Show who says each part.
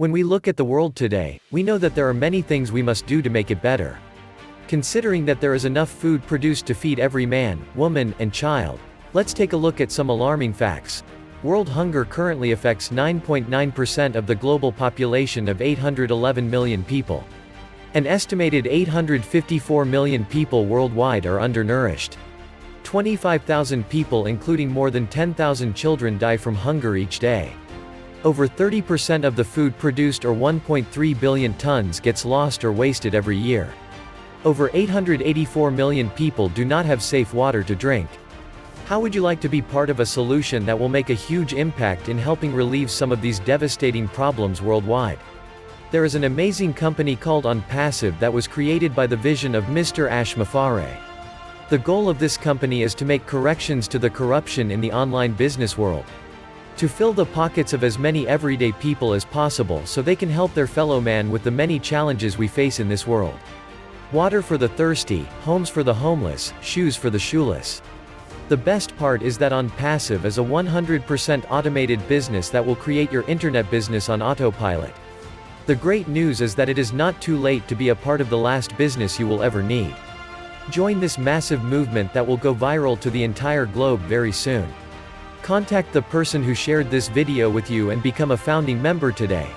Speaker 1: When we look at the world today, we know that there are many things we must do to make it better. Considering that there is enough food produced to feed every man, woman, and child, let's take a look at some alarming facts. World hunger currently affects 9.9% of the global population of 811 million people. An estimated 854 million people worldwide are undernourished. 25,000 people, including more than 10,000 children, die from hunger each day. Over 30% of the food produced, or 1.3 billion tons, gets lost or wasted every year. Over 884 million people do not have safe water to drink. How would you like to be part of a solution that will make a huge impact in helping relieve some of these devastating problems worldwide? There is an amazing company called Onpassive that was created by the vision of Mr. Ash Mafare. The goal of this company is to make corrections to the corruption in the online business world, to fill the pockets of as many everyday people as possible so they can help their fellow man with the many challenges we face in this world. Water for the thirsty, homes for the homeless, shoes for the shoeless. The best part is that Onpassive is a 100% automated business that will create your internet business on autopilot. The great news is that it is not too late to be a part of the last business you will ever need. Join this massive movement that will go viral to the entire globe very soon. Contact the person who shared this video with you and become a founding member today.